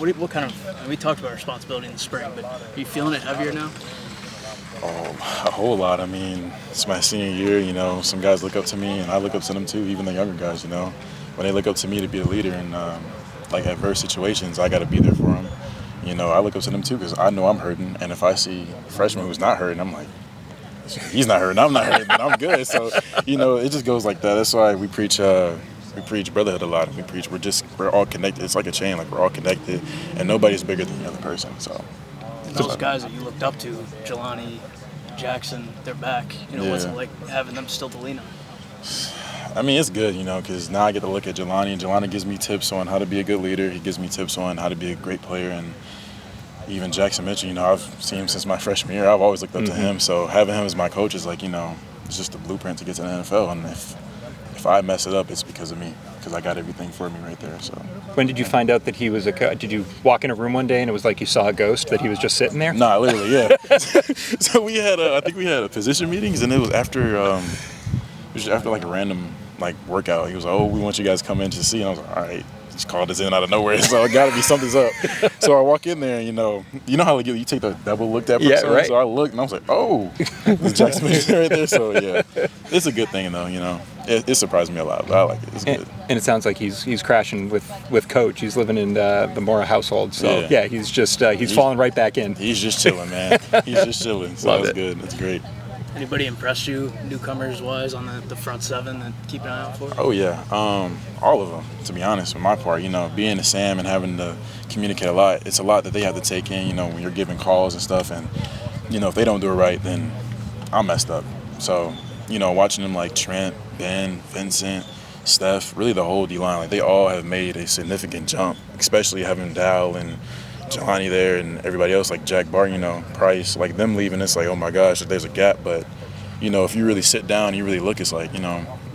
what kind of? We talked about responsibility in the spring, but are you feeling it heavier now? A whole lot. I mean, it's my senior year. Some guys look up to me, and I look up to them too. Even the younger guys. When they look up to me to be a leader in like adverse situations, I got to be there for them. I look up to them too because I know I'm hurting, and if I see a freshman who's not hurting, I'm like, he's not hurting, I'm not hurting, then I'm good. So, it just goes like that. That's why we preach brotherhood a lot. We're all connected. It's like a chain. Like we're all connected, and nobody's bigger than the other person. So. And those guys that you looked up to, Jelani, Jackson, they're back. What's it like having them still to lean on? I mean, it's good, because now I get to look at Jelani, and Jelani gives me tips on how to be a good leader. He gives me tips on how to be a great player, and even Jackson Mitchell, I've seen him since my freshman year. I've always looked up to him, so having him as my coach is like, it's just a blueprint to get to the NFL, and if I mess it up, it's because of me, because I got everything for me right there. So. When did you find out that he was a coach? Did you walk in a room one day and it was like you saw a ghost, that he was just sitting there? Nah, literally, yeah. So I think we had position meetings, and it was after like a random workout. He was like, "Oh, we want you guys to come in to see," and I was like, "All right." Just called us in out of nowhere, so it got to be something's up. So I walk in there, and you know how you take the double look at person. Yeah, right. So I looked, and I was like, "Oh, there's Jackson Mitchell right there." So yeah, it's a good thing though. It surprised me a lot, but I like it. It's good. And it sounds like he's crashing with Coach. He's living in the Mora household, so yeah, he's just he's falling right back in. He's just chilling, man. He's just chilling. So that's good. That's great. Anybody impressed you, newcomers-wise, on the front seven that keep an eye out for? Oh, yeah. All of them, to be honest, for my part. Being a Sam and having to communicate a lot, it's a lot that they have to take in, when you're giving calls and stuff. And, if they don't do it right, then I'm messed up. So, watching them like Trent, Ben, Vincent, Steph, really the whole D-line, they all have made a significant jump, especially having Dow and Jelani there and everybody else like Jack Bar, Price, like them leaving, it's like, oh my gosh, there's a gap. But, if you really sit down, you really look, it's like,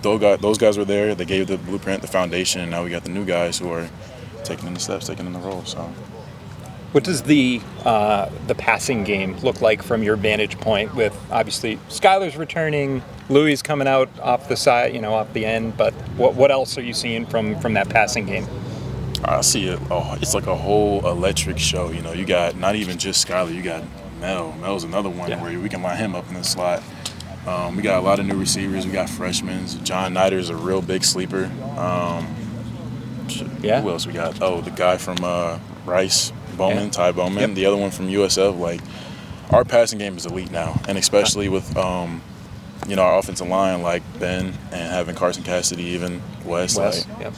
those guys were there, they gave the blueprint, the foundation, and now we got the new guys who are taking in the steps, taking in the role. So, what does the passing game look like from your vantage point with obviously Skylar's returning, Louis coming out off the side, off the end, but what else are you seeing from that passing game? I see it. Oh, it's like a whole electric show. You got not even just Skylar. You got Mel. Mel's another one where we can line him up in the slot. We got a lot of new receivers. We got freshmen. John Nider is a real big sleeper. Who else we got? Oh, the guy from Rice, Bowman, Ty Bowman. Yep. The other one from USF. Like, our passing game is elite now, and especially with our offensive line like Ben and having Carson Cassidy, even Wes. Yep.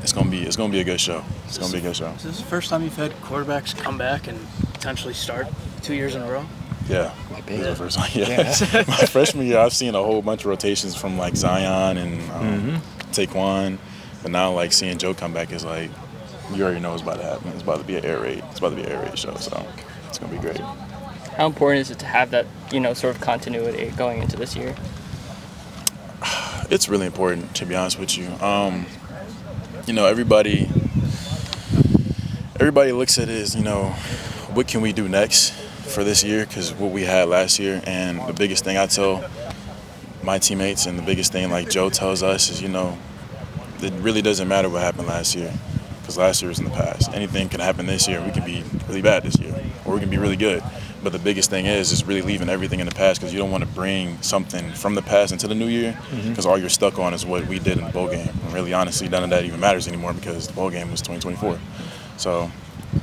It's gonna be a good show. It's gonna be a good show. Is this the first time you've had quarterbacks come back and potentially start 2 years in a row? Yeah, this is the first time. Yeah. My freshman year, I've seen a whole bunch of rotations from like Zion and Taquan, but now seeing Joe come back is like, you already know what's about to happen. It's about to be an air raid. It's about to be an air raid show, so it's gonna be great. How important is it to have that sort of continuity going into this year? It's really important, to be honest with you. Everybody looks at it as, what can we do next for this year? Because what we had last year, and the biggest thing I tell my teammates and the biggest thing like Joe tells us is, it really doesn't matter what happened last year, because last year was in the past. Anything can happen this year. We can be really bad this year, or we can be really good. But the biggest thing is really leaving everything in the past, because you don't want to bring something from the past into the new year, because all you're stuck on is what we did in the bowl game. And really, honestly, none of that even matters anymore, because the bowl game was 2024. So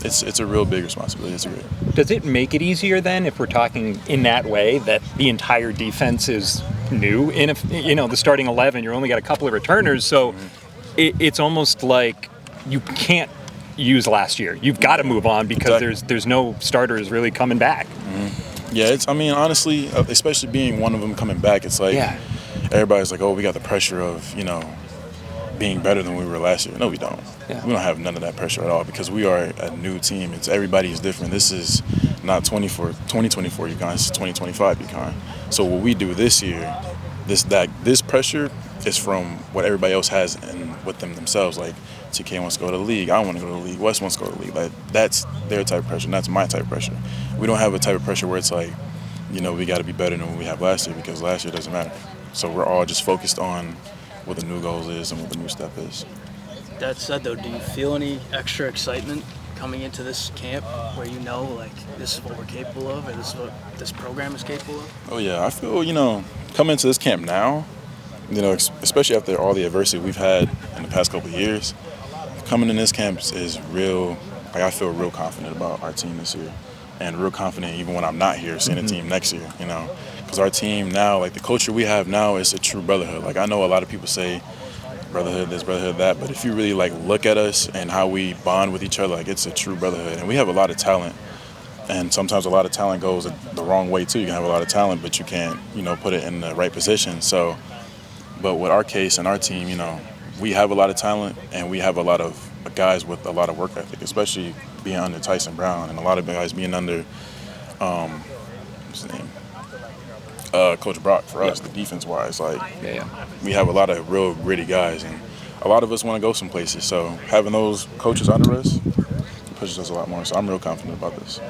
it's a real big responsibility. It's great. Does it make it easier then, if we're talking in that way, that the entire defense is new? And if the starting 11, you're only got a couple of returners, so it's almost like you can't use last year. You've got to move on, because there's no starters really coming back. Yeah, honestly, especially being one of them coming back, it's like everybody's like, oh, we got the pressure of being better than we were last year. No, we don't. Yeah. We don't have none of that pressure at all, because we are a new team. Everybody is different. This is not 2024 UConn. It's 2025 UConn. So what we do this year, this pressure is from what everybody else has and with themselves. Like, TK wants to go to the league. I want to go to the league. Wes wants to go to the league. Like, that's their type of pressure, and that's my type of pressure. We don't have a type of pressure where it's like, we got to be better than what we have last year, because last year doesn't matter. So we're all just focused on what the new goals is and what the new step is. That said, though, do you feel any extra excitement coming into this camp where you know, like, this is what we're capable of, and this is what this program is capable of? Oh, yeah. I feel, coming into this camp now, especially after all the adversity we've had in the past couple of years, coming in this camp is real. Like, I feel real confident about our team this year, and real confident even when I'm not here, seeing the team next year, Because our team now, like, the culture we have now is a true brotherhood. Like, I know a lot of people say brotherhood this, brotherhood that, but if you really, like, look at us and how we bond with each other, like, it's a true brotherhood. And we have a lot of talent, and sometimes a lot of talent goes the wrong way, too. You can have a lot of talent, but you can't, put it in the right position. So, but with our case and our team, we have a lot of talent, and we have a lot of guys with a lot of work ethic, especially being under Tyson Brown, and a lot of guys being under, what's his name? Coach Brock for us, the defense-wise. Like, we have a lot of real gritty guys, and a lot of us want to go some places. So having those coaches under us pushes us a lot more. So I'm real confident about this.